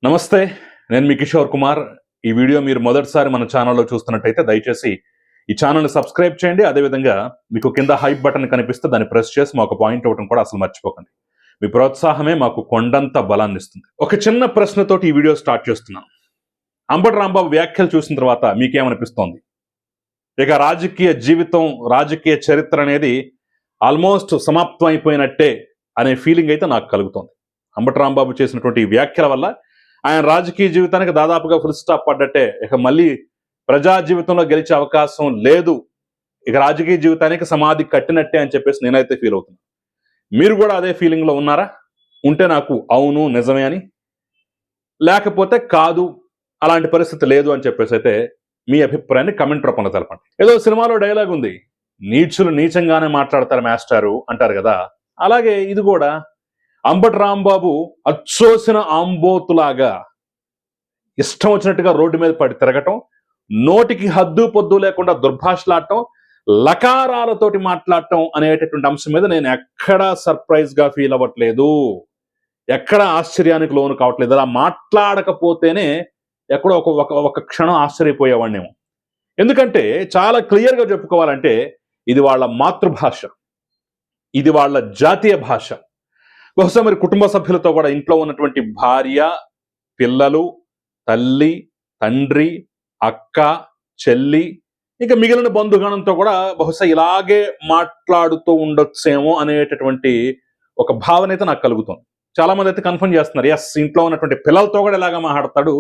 నమస్తే, నేను మీ కిషోర్ కుమార్. ఈ వీడియో మీరు మొదటిసారి మన ఛానల్లో చూస్తున్నట్టయితే దయచేసి ఈ ఛానల్ని సబ్స్క్రైబ్ చేయండి. అదేవిధంగా మీకు కింద హైప్ బటన్ కనిపిస్తే దాన్ని ప్రెస్ చేసి మాకు పాయింట్ అవ్వడం కూడా అసలు మర్చిపోకండి. మీ ప్రోత్సాహమే మాకు కొండంత బలాన్ని ఇస్తుంది. ఒక చిన్న ప్రశ్నతోటి ఈ వీడియో స్టార్ట్ చేస్తున్నాను. అంబటి రాంబాబు వ్యాఖ్యలు చూసిన తర్వాత మీకేమనిపిస్తోంది? ఇక రాజకీయ జీవితం, రాజకీయ చరిత్ర అనేది ఆల్మోస్ట్ సమాప్తం అయిపోయినట్టే అనే ఫీలింగ్ అయితే నాకు కలుగుతోంది. అంబటి రాంబాబు చేసినటువంటి వ్యాఖ్యల వల్ల ఆయన రాజకీయ జీవితానికి దాదాపుగా ఫుల్ స్టాప్ పడ్డట్టే. ఇక మళ్ళీ ప్రజా జీవితంలో గెలిచే అవకాశం లేదు, ఇక రాజకీయ జీవితానికి సమాధి కట్టినట్టే అని చెప్పేసి నేనైతే ఫీల్ అవుతున్నాను. మీరు కూడా అదే ఫీలింగ్లో ఉన్నారా? ఉంటే నాకు అవును నిజమే అని, లేకపోతే కాదు అలాంటి పరిస్థితి లేదు అని చెప్పేసి అయితే మీ అభిప్రాయాన్ని కమెంట్ రూపంలో తెలపండి. ఏదో సినిమాలో డైలాగ్ ఉంది, నీచులు నీచంగానే మాట్లాడతారు మాస్టారు అంటారు కదా, అలాగే ఇది కూడా అంబటి రాంబాబు అచ్చోసిన ఆంబోతులాగా ఇష్టం వచ్చినట్టుగా రోడ్డు మీద పడి తిరగటం, నోటికి హద్దు పొద్దు లేకుండా దుర్భాషలాడటం, లకారాలతోటి మాట్లాడటం అనేటటువంటి అంశం మీద నేను ఎక్కడా సర్ప్రైజ్ గా ఫీల్ అవ్వట్లేదు, ఎక్కడ ఆశ్చర్యానికి లోను కావట్లేదు. అలా మాట్లాడకపోతేనే ఎక్కడో ఒక క్షణం ఆశ్చర్యపోయేవాడినేమో. ఎందుకంటే చాలా క్లియర్గా చెప్పుకోవాలంటే ఇది వాళ్ళ మాతృభాష, ఇది వాళ్ళ జాతీయ భాష. బహుశా మరి కుటుంబ సభ్యులతో కూడా, ఇంట్లో ఉన్నటువంటి భార్య, పిల్లలు, తల్లి, తండ్రి, అక్క, చెల్లి, ఇంకా మిగిలిన బంధుగణంతో కూడా బహుశా ఇలాగే మాట్లాడుతూ ఉండొచ్చేమో అనేటటువంటి ఒక భావన అయితే నాకు కలుగుతుంది. చాలా మంది అయితే కన్ఫర్మ్ చేస్తున్నారు, ఎస్ ఇంట్లో ఉన్నటువంటి పిల్లలతో కూడా ఇలాగ మాట్లాడతాడు,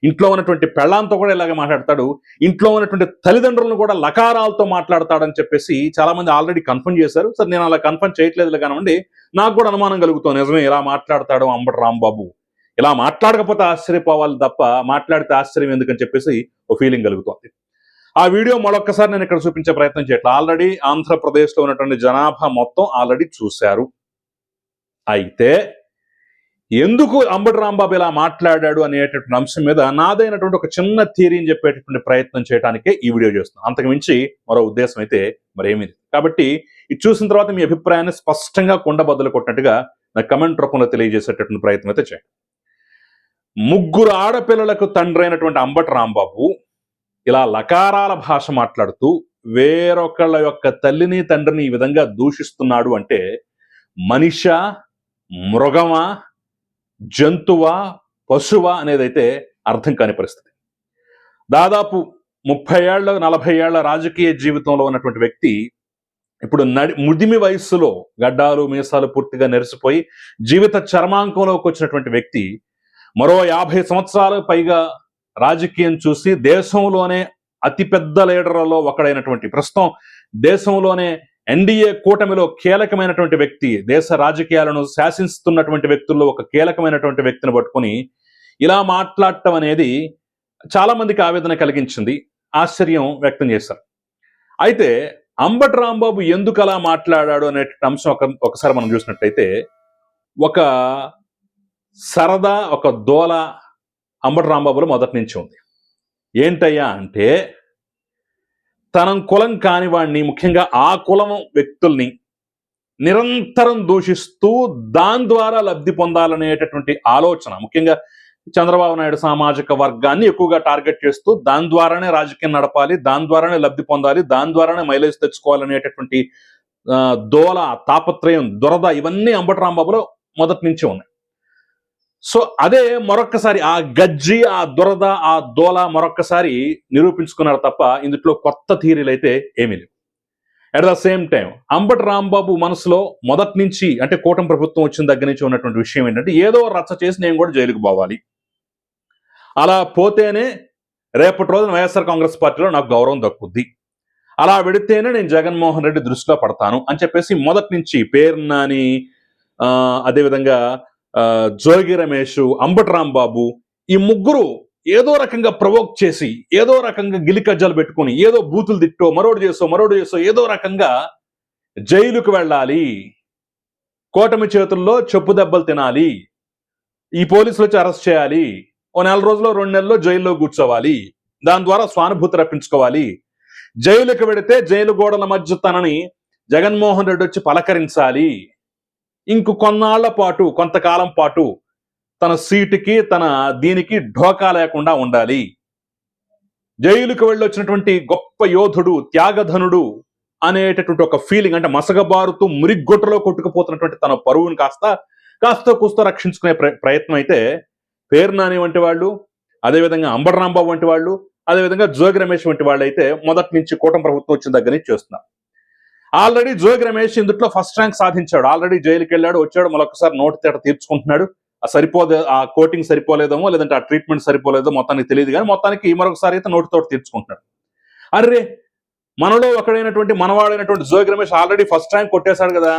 ఇంట్లో ఉన్నటువంటి పెళ్ళాంతో కూడా ఇలాగే మాట్లాడతాడు, ఇంట్లో ఉన్నటువంటి తల్లిదండ్రులను కూడా లకారాలతో మాట్లాడతాడని చెప్పేసి చాలా మంది ఆల్రెడీ కన్ఫర్మ్ చేశారు. సరే, నేను అలా కన్ఫర్మ్ చేయట్లేదు కానివ్వండి, నాకు కూడా అనుమానం కలుగుతుంది, నిజమే ఇలా మాట్లాడతాడు అంబటి రాంబాబు, ఇలా మాట్లాడకపోతే ఆశ్చర్యపోవాలి తప్ప మాట్లాడితే ఆశ్చర్యం ఎందుకని చెప్పేసి ఒక ఫీలింగ్ కలుగుతుంది. ఆ వీడియో మరొక్కసారి నేను ఇక్కడ చూపించే ప్రయత్నం చేయట్లేదు. ఆల్రెడీ ఆంధ్రప్రదేశ్లో ఉన్నటువంటి జనాభా మొత్తం ఆల్రెడీ చూశారు. అయితే ఎందుకు అంబటి రాంబాబు ఇలా మాట్లాడాడు అనేటటువంటి అంశం మీద నాదైనటువంటి ఒక చిన్న థియరీని చెప్పేటటువంటి ప్రయత్నం చేయడానికే ఈ వీడియో చేస్తున్నాను. అంతకు మించి మరో ఉద్దేశం అయితే మరేమీ లేదు. కాబట్టి ఇది చూసిన తర్వాత మీ అభిప్రాయాన్ని స్పష్టంగా కుండబద్దలు కొట్టినట్టుగా నా కమెంట్ రూపంలో తెలియజేసేటటువంటి ప్రయత్నం అయితే చేయండి. ముగ్గురు ఆడపిల్లలకు తండ్రి అయినటువంటి అంబటి రాంబాబు ఇలా లకారాల భాష మాట్లాడుతూ వేరొకళ్ళ యొక్క తల్లిని తండ్రిని ఈ విధంగా దూషిస్తున్నాడు అంటే మనిషా, మృగమా, జంతువా, పశువా అనేదైతే అర్థం కాని పరిస్థితి. దాదాపు 30 ఏళ్ల 40 ఏళ్ల రాజకీయ జీవితంలో ఉన్నటువంటి వ్యక్తి ఇప్పుడు ముదిమి వయస్సులో గడ్డాలు మీసాలు పూర్తిగా నెరిసిపోయి జీవిత చర్మాంకంలోకి వచ్చినటువంటి వ్యక్తి మరో 50 సంవత్సరాలు పైగా రాజకీయం చూసి దేశంలోనే అతిపెద్ద లీడర్లలో ఒకడైనటువంటి, ప్రస్తుతం దేశంలోనే ఎన్డీఏ కూటమిలో కీలకమైనటువంటి వ్యక్తి, దేశ రాజకీయాలను శాసిస్తున్నటువంటి వ్యక్తుల్లో ఒక కీలకమైనటువంటి వ్యక్తిని పట్టుకుని ఇలా మాట్లాడటం అనేది చాలా మందికి ఆవేదన కలిగించింది, ఆశ్చర్యం వ్యక్తం చేశారు. అయితే అంబటి రాంబాబు ఎందుకు అలా మాట్లాడాడు అనే అంశం ఒకసారి మనం చూసినట్టయితే ఒక సరదా, ఒక దోల అంబటి రాంబాబులో మొదటి నుంచి ఉంది. ఏంటయ్యా అంటే, తన కులం కానివాడిని, ముఖ్యంగా ఆ కులం వ్యక్తుల్ని నిరంతరం దూషిస్తూ దాని ద్వారా లబ్ధి పొందాలనేటటువంటి ఆలోచన, ముఖ్యంగా చంద్రబాబు నాయుడు సామాజిక వర్గాన్ని ఎక్కువగా టార్గెట్ చేస్తూ దాని ద్వారానే రాజకీయం నడపాలి, దాని ద్వారానే లబ్ధి పొందాలి, దాని ద్వారానే మైలేజ్ తెచ్చుకోవాలనేటటువంటి దోల, తాపత్రయం, దురద ఇవన్నీ అంబటి రాంబాబులో మొదటి నుంచి ఉన్నాయి. సో అదే మరొక్కసారి ఆ గజ్జి, ఆ దురద, ఆ దోల మరొక్కసారి నిరూపించుకున్నారు తప్ప ఇందులో కొత్త థియరీలు అయితే ఏమీ లేవు. At the same time Ambati Rambabu మనసులో మొదటి నుంచి, అంటే కూటమి ప్రభుత్వం వచ్చిన దగ్గర నుంచి ఉన్నటువంటి విషయం ఏంటంటే, ఏదో రచ్చ చేసి నేను కూడా జైలుకు పోవాలి, అలా పోతేనే రేపటి రోజున వైఎస్ఆర్ కాంగ్రెస్ పార్టీలో నాకు గౌరవం దక్కుద్ది, అలా వెడితేనే నేను జగన్మోహన్ రెడ్డి దృష్టిలో పడతాను అని చెప్పేసి మొదటి నుంచి పేరు నాని, అదేవిధంగా జోగి రమేష్, అంబటి రాంబాబు, ఈ ముగ్గురు ఏదో రకంగా ప్రవోక్ చేసి, ఏదో రకంగా గిలికజ్జాలు పెట్టుకుని, ఏదో బూతులు తిట్టో, మరోడు చేసో ఏదో రకంగా జైలుకు వెళ్ళాలి, కూటమి చేతుల్లో చెప్పు దెబ్బలు తినాలి, ఈ పోలీసులు వచ్చి అరెస్ట్ చేయాలి, ఓ 4 రోజుల్లో 2 నెలల్లో జైల్లో కూర్చోవాలి, దాని ద్వారా స్వానుభూతి రప్పించుకోవాలి, జైలుకు వెడితే జైలు గోడల మధ్య తనని జగన్మోహన్ రెడ్డి వచ్చి పలకరించాలి, ఇంకో కొన్నాళ్ల పాటు, కొంతకాలం పాటు తన సీటుకి తన దీనికి ఢోకా లేకుండా ఉండాలి. జైలుకు వెళ్ళొచ్చినటువంటి గొప్ప యోధుడు, త్యాగధనుడు అనేటటువంటి ఒక ఫీలింగ్, అంటే మసగబారుతూ మురిగ్గొట్టలో కొట్టుకుపోతున్నటువంటి తన పరువును కాస్త కూస్తో రక్షించుకునే ప్రయత్నం అయితే పేరు నాని వంటి వాళ్ళు, అదేవిధంగా అంబటి రాంబాబు వంటి వాళ్ళు, అదేవిధంగా జోగి రమేష్ వంటి వాళ్ళు అయితే మొదటి నుంచి కూటమి ప్రభుత్వం వచ్చిన దగ్గర నుంచి చేస్తున్నారు. ఆల్రెడీ జోగి రమేష్ ఇందులో ఫస్ట్ ర్యాంక్ సాధించాడు. ఆల్రెడీ జైలుకి వెళ్ళాడు, వచ్చాడు, మరొకసారి నోటి తేట తీర్చుకుంటున్నాడు. ఆ కోటింగ్ సరిపోలేదేమో, లేదంటే ఆ ట్రీట్మెంట్ సరిపోలేదో మొత్తానికి తెలియదు, కానీ మొత్తానికి మరొకసారి అయితే నోటితోటి తీర్చుకుంటున్నాడు. అర్రే, మనలో ఒకడైనటువంటి మనవాడైనటువంటి Jogi Ramesh already first rank కొట్టేశాడు కదా,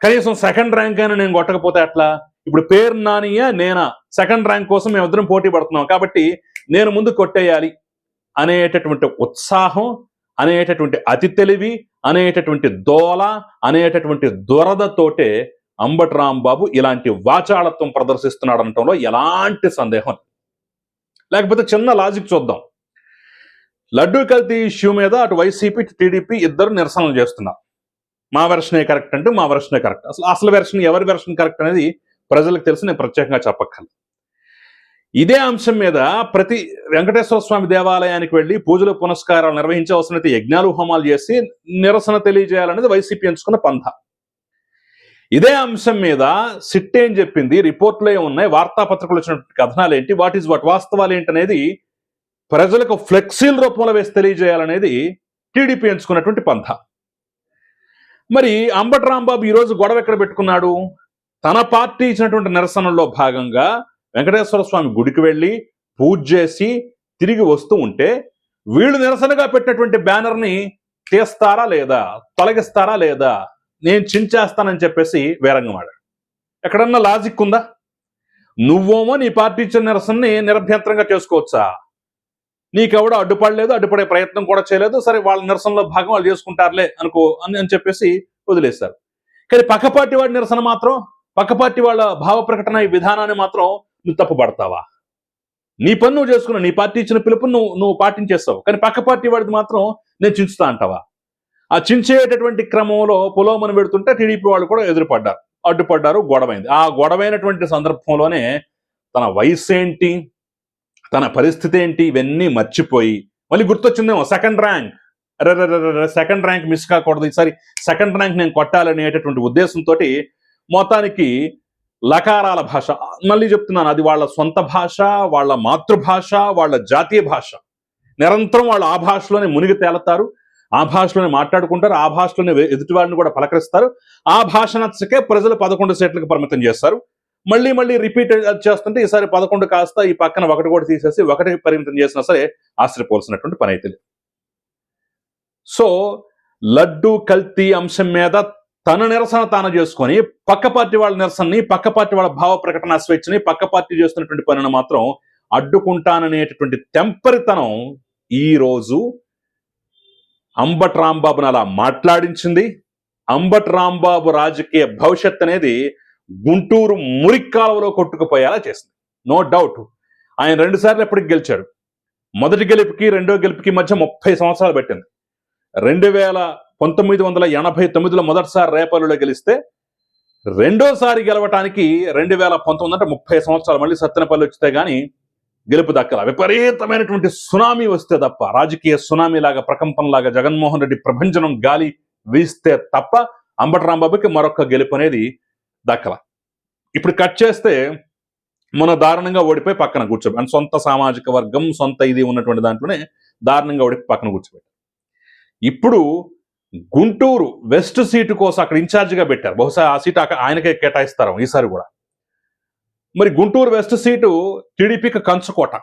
కనీసం సెకండ్ ర్యాంక్ అయినా నేను కొట్టకపోతే అట్లా? ఇప్పుడు పేరు నానియా నేనా, సెకండ్ ర్యాంక్ కోసం మేమిద్దరం పోటీ పడుతున్నాం, కాబట్టి నేను ముందు కొట్టేయాలి అనేటటువంటి ఉత్సాహం, అనేటటువంటి అతి తెలివి, అనేటటువంటి దోల, అనేటటువంటి దురదతోటే అంబటి రాంబాబు ఇలాంటి వాచాళత్వం ప్రదర్శిస్తున్నాడు అనటంలో ఎలాంటి సందేహం. లేకపోతే చిన్న లాజిక్ చూద్దాం. లడ్డూ కల్తీ ఇష్యూ మీద అటు వైసీపీ, టీడీపీ ఇద్దరు నిరసనలు చేస్తున్నారు. మా వెర్షనే కరెక్ట్ అంటే మా వెర్షనే కరెక్ట్. అసలు వెర్షన్, ఎవరి వెర్షన్ కరెక్ట్ అనేది ప్రజలకు తెలిసి నేను ప్రత్యేకంగా చెప్పక్కర్లేదు. ఇదే అంశం మీద ప్రతి వెంకటేశ్వర స్వామి దేవాలయానికి వెళ్ళి పూజలు పునస్కారాలు నిర్వహించే అవసరమైతే యజ్ఞాలు హోమాలు చేసి నిరసన తెలియజేయాలనేది వైసీపీ ఎంచుకున్న పంథ. ఇదే అంశం మీద సిట్ ఏం చెప్పింది, రిపోర్టులు ఏమున్నాయి, వార్తాపత్రికలు వచ్చినటువంటి కథనాలు ఏంటి, వాస్తవాలు ఏంటి అనేది ప్రజలకు ఫ్లెక్సీల రూపంలో వేసి తెలియజేయాలనేది టీడీపీ ఎంచుకున్నటువంటి పంథ. మరి అంబటి రాంబాబు ఈరోజు గొడవ ఎక్కడ పెట్టుకున్నాడు? తన పార్టీ ఇచ్చినటువంటి నిరసనలో భాగంగా వెంకటేశ్వర స్వామి గుడికి వెళ్ళి పూజ చేసి తిరిగి వస్తూ ఉంటే వీళ్ళు నిరసనగా పెట్టినటువంటి బ్యానర్ని తీస్తారా లేదా, తొలగిస్తారా లేదా, నేను చించేస్తానని చెప్పేసి వేరంగమాడాడు. ఎక్కడన్నా లాజిక్ ఉందా? నువ్వేమో నీ పార్టీ ఇచ్చిన నిరసనని నిరభ్యంతరంగా చేసుకోవచ్చా? నీకెవడో అడ్డుపడలేదు, అడ్డుపడే ప్రయత్నం కూడా చేయలేదు, సరే వాళ్ళ నిరసనలో భాగం వాళ్ళు చేసుకుంటారులే అని చెప్పేసి వదిలేశారు. కానీ పక్క పార్టీ వాడి నిరసన మాత్రం, పక్క పార్టీ వాళ్ళ భావ ప్రకటన ఈ విధానాన్ని మాత్రం నువ్వు తప్పుపడతావా? నీ పని నువ్వు చేసుకున్నావు, నీ పార్టీ ఇచ్చిన పిలుపుని నువ్వు పాటించేస్తావు, కానీ పక్క పార్టీ వాడిది మాత్రం నేను చించుతా అంటావా? ఆ చించేటటువంటి క్రమంలో పొలోమని పెడుతుంటే టీడీపీ వాళ్ళు కూడా అడ్డుపడ్డారు, గొడవైంది. ఆ గొడవైనటువంటి సందర్భంలోనే తన వయసు ఏంటి, తన పరిస్థితి ఏంటి, ఇవన్నీ మర్చిపోయి మళ్ళీ గుర్తొచ్చిందేమో second rank, second rank miss కాకూడదు, ఈసారి సెకండ్ ర్యాంక్ నేను కొట్టాలనేటటువంటి ఉద్దేశంతో మొత్తానికి లకారాల భాష, మళ్ళీ చెప్తున్నాను, అది వాళ్ళ సొంత భాష, వాళ్ళ మాతృభాష, వాళ్ళ జాతీయ భాష. నిరంతరం వాళ్ళు ఆ భాషలోనే మునిగి తేలతారు, ఆ భాషలోనే మాట్లాడుకుంటారు, ఆ భాషలోనే ఎదుటి వాళ్ళని కూడా పలకరిస్తారు. ఆ భాష నచ్చకే ప్రజలు 11 సీట్లకు పరిమితం చేస్తారు. మళ్ళీ రిపీట్ చేస్తుంటే ఈసారి 11 కాస్త ఈ పక్కన 1 కూడా తీసేసి 1కి పరిమితం చేసినా సరే ఆశ్చర్యపోవాల్సినటువంటి పని అయితే లేదు. సో లడ్డూ కల్తీ అంశం మీద తన నిరసన తాను చేసుకొని పక్క పార్టీ వాళ్ళ నిరసనని, పక్క పార్టీ వాళ్ళ భావ ప్రకటన స్వేచ్ఛని, పక్క పార్టీ చేస్తున్నటువంటి పనిని మాత్రం అడ్డుకుంటాననేటటువంటి తెంపరితనం ఈ రోజు అంబటి రాంబాబుని అలా మాట్లాడించింది. అంబటి రాంబాబు రాజకీయ భవిష్యత్ అనేది గుంటూరు మురిక్కాలువలో కొట్టుకుపోయేలా చేసింది. No doubt. ఆయన 2 సార్లు ఎప్పటికి గెలిచాడు. మొదటి గెలుపుకి రెండో గెలుపుకి మధ్య 30 సంవత్సరాలు పెట్టింది. 1989లో మొదటిసారి రేపల్లిలో గెలిస్తే రెండోసారి గెలవటానికి 2019 అంటే 30 సంవత్సరాలు మళ్ళీ సత్తెనపల్లి వచ్చితే గానీ గెలుపు దక్కల. విపరీతమైనటువంటి సునామీ వస్తే తప్ప, రాజకీయ సునామీ లాగా, ప్రకంపనలాగా జగన్మోహన్ రెడ్డి ప్రభంజనం గాలి వీస్తే తప్ప అంబటి రాంబాబుకి మరొక గెలుపు అనేది దక్కల. ఇప్పుడు కట్ చేస్తే మన దారుణంగా ఓడిపోయి పక్కన కూర్చోబెట్టి, సొంత సామాజిక వర్గం, సొంత ఇది ఉన్నటువంటి దాంట్లోనే దారుణంగా ఓడిపోయి పక్కన కూర్చోబెట్టి, ఇప్పుడు గుంటూరు వెస్ట్ సీటు కోసం అక్కడ ఇన్ఛార్జిగా పెట్టారు. బహుశా ఆ సీటు ఆయనకే కేటాయిస్తారు ఈసారి కూడా. మరి గుంటూరు వెస్ట్ సీటు టీడీపీకి కంచుకోట.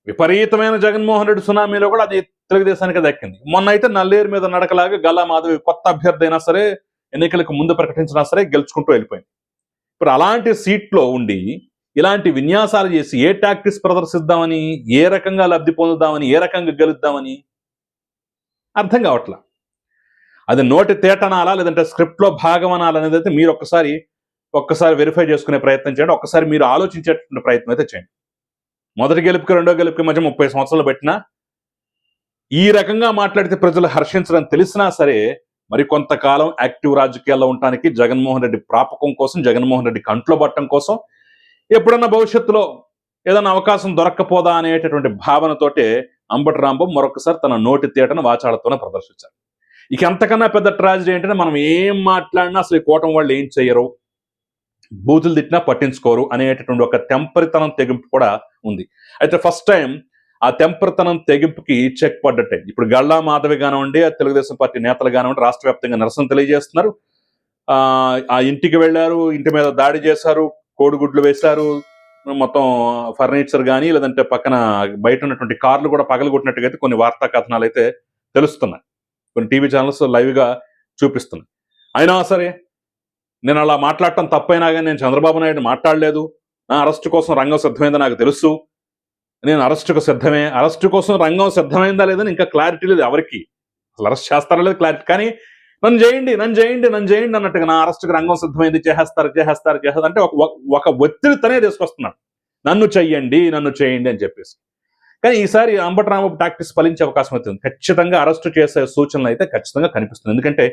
విపరీతమైన జగన్మోహన్ రెడ్డి సునామీలో కూడా అది తెలుగుదేశానికి దక్కింది. మొన్న అయితే నల్లేరు మీద నడకలాగా గల్లా మాధవి కొత్త అభ్యర్థి అయినా సరే, ఎన్నికలకు ముందు ప్రకటించినా సరే గెలుచుకుంటూ వెళ్ళిపోయింది. ఇప్పుడు అలాంటి సీట్లో ఉండి ఇలాంటి విన్యాసాలు చేసి ఏ టాక్టిక్స్ ప్రదర్శిద్దామని, ఏ రకంగా లబ్ధి పొందుదామని, ఏ రకంగా గెలుద్దామని అర్థం కావట్లా. అది నోటి తేటనాలా లేదంటే స్క్రిప్ట్లో భాగం అనాలి అనేది అయితే మీరు ఒక్కసారి వెరిఫై చేసుకునే ప్రయత్నం చేయండి. ఒక్కసారి మీరు ఆలోచించేటువంటి ప్రయత్నం అయితే చేయండి. మొదటి గెలుపుకి రెండో గెలుపుకి మధ్య 30 సంవత్సరాలు పెట్టినా ఈ రకంగా మాట్లాడితే ప్రజలు హర్షించడం తెలిసినా సరే మరి కొంతకాలం యాక్టివ్ రాజకీయాల్లో ఉండటానికి, జగన్మోహన్ రెడ్డి ప్రాపకం కోసం, జగన్మోహన్ రెడ్డి కంట్లో పట్టడం కోసం ఎప్పుడన్నా భవిష్యత్తులో ఏదైనా అవకాశం దొరక్కపోదా అనేటటువంటి భావనతోటే అంబటి రాంబాబు మరొకసారి తన నోటి తేటను వాచాళతోనే ప్రదర్శించారు. ఇక అంతకన్నా పెద్ద ట్రాజడీ ఏంటంటే మనం ఏం మాట్లాడినా అసలు ఈ కూటమి వాళ్ళు ఏం చెయ్యరు, బూతులు తిట్టినా పట్టించుకోరు అనేటటువంటి ఒక తెంపరితనం తెగింపు కూడా ఉంది. అయితే ఫస్ట్ టైం ఆ తెంపరితనం తెగింపుకి చెక్ పడ్డట్టే. ఇప్పుడు గల్లా మాధవి కానివ్వండి, తెలుగుదేశం పార్టీ నేతలు కానివ్వండి రాష్ట్ర వ్యాప్తంగా నిరసన తెలియజేస్తున్నారు. ఆ ఇంటికి వెళ్ళారు, ఇంటి మీద దాడి చేశారు, కోడిగుడ్లు వేశారు, మొత్తం ఫర్నిచర్ కానీ లేదంటే పక్కన బయట ఉన్నటువంటి కార్లు కూడా పగలగొట్టినట్టుగా అయితే కొన్ని వార్తా కథనాలు అయితే తెలుస్తున్నాయి. కొన్ని టీవీ ఛానల్స్ లైవ్గా చూపిస్తున్నాయి. అయినా సరే నేను అలా మాట్లాడటం తప్పైనా కానీ నేను చంద్రబాబు నాయుడు మాట్లాడలేదు, నా అరెస్టు కోసం రంగం సిద్ధమైందో నాకు తెలుసు, నేను అరెస్టుకు సిద్ధమే, అరెస్టు కోసం రంగం సిద్ధమైందా లేదని ఇంకా క్లారిటీ లేదు ఎవరికి, అసలు అరెస్ట్ చేస్తారా లేదు క్లారిటీ. కానీ నన్ను చేయండి నన్ను చేయండి నన్ను చేయండి అన్నట్టుగా నా అరెస్టుకు రంగం సిద్ధమైంది, చేస్తారు చేస్తారు చేస్తారు అంటే ఒక ఒత్తిడితోనే తీసుకొస్తున్నాడు, నన్ను చెయ్యండి నన్ను చేయండి అని చెప్పేసి. కానీ ఈసారి అంబటి రాంబాబు టాక్టిక్స్ ఫలించే అవకాశం అవుతుంది. ఖచ్చితంగా అరెస్టు చేసే సూచనలు అయితే ఖచ్చితంగా కనిపిస్తుంది. ఎందుకంటే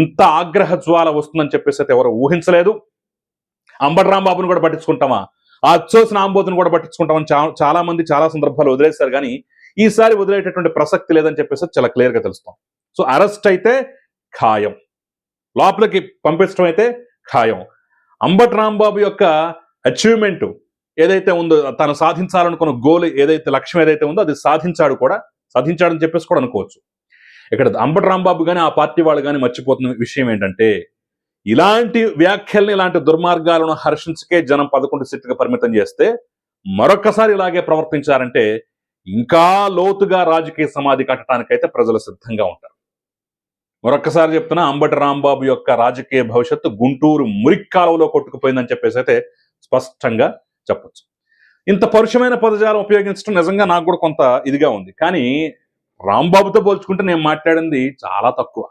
ఇంత ఆగ్రహ జ్వాల వస్తుందని చెప్పేసి అయితే ఎవరు ఊహించలేదు. అంబటి రాంబాబును కూడా పట్టించుకుంటామా, ఆ అచ్చోసిన ఆంబోతును కూడా పట్టించుకుంటామని చాలా మంది చాలా సందర్భాలు వదిలేశారు. కానీ ఈసారి వదిలేటటువంటి ప్రసక్తి లేదని చెప్పేసి చాలా క్లియర్ గా తెలుస్తాం. సో అరెస్ట్ అయితే ఖాయం, లోపలికి పంపించడం అయితే ఖాయం. అంబటి రాంబాబు యొక్క అచీవ్మెంట్ ఏదైతే ఉందో, తను సాధించాలనుకున్న గోల్ ఏదైతే లక్ష్యం ఏదైతే ఉందో అది సాధించాడని చెప్పేసి కూడా అనుకోవచ్చు. ఇక్కడ అంబటి రాంబాబు కానీ ఆ పార్టీ వాళ్ళు కానీ మర్చిపోతున్న విషయం ఏంటంటే, ఇలాంటి వ్యాఖ్యల్ని ఇలాంటి దుర్మార్గాలను హర్షించకే జనం 11 సీట్లుగా పరిమితం చేస్తే మరొకసారి ఇలాగే ప్రవర్తించారంటే ఇంకా లోతుగా రాజకీయ సమాధి కట్టడానికైతే ప్రజలు సిద్ధంగా ఉంటారు. మరొక్కసారి చెప్తున్నా, అంబటి రాంబాబు యొక్క రాజకీయ భవిష్యత్తు గుంటూరు మురిక్కాలంలో కొట్టుకుపోయిందని చెప్పేసి అయితే స్పష్టంగా చెప్పొచ్చు. ఇంత పరుషమైన పదజాలం ఉపయోగించడం నిజంగా నాకు కూడా కొంత ఇదిగా ఉంది. కానీ రాంబాబుతో పోల్చుకుంటే నేను మాట్లాడింది చాలా తక్కువ.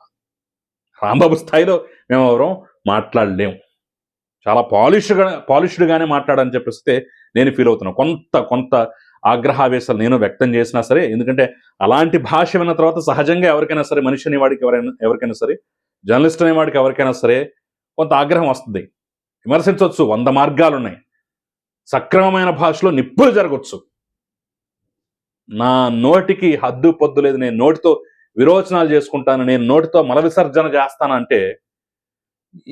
రాంబాబు స్థాయిలో మేము ఎవరూ మాట్లాడలేము. చాలా పాలిష్డ్గానే మాట్లాడని చెప్పేస్తే నేను ఫీల్ అవుతున్నాను. కొంత ఆగ్రహావేశాలు నేను వ్యక్తం చేసినా సరే, ఎందుకంటే అలాంటి భాష విన్న తర్వాత సహజంగా ఎవరికైనా సరే, మనిషి అనేవాడికి ఎవరికైనా సరే, జర్నలిస్ట్ అనేవాడికి ఎవరికైనా సరే కొంత ఆగ్రహం వస్తుంది. విమర్శించవచ్చు, 100 మార్గాలు ఉన్నాయి. సక్రమమైన భాషలో నిప్పులు జరగవచ్చు. నా నోటికి హద్దు పొద్దు లేదు, నేను నోటితో విరోచనాలు చేసుకుంటాను, నేను నోటితో మల విసర్జన చేస్తానంటే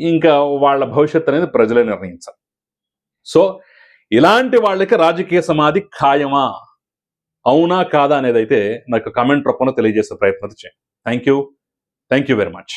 ఇంకా వాళ్ళ భవిష్యత్తు అనేది ప్రజలే నిర్ణయించాలి. సో ఇలాంటి వాళ్ళకి రాజకీయ సమాధి ఖాయమా, అవునా కాదా అనేది అయితే నాకు కమెంట్ రూపంలో తెలియజేసే ప్రయత్నం చేయండి. Thank you very much.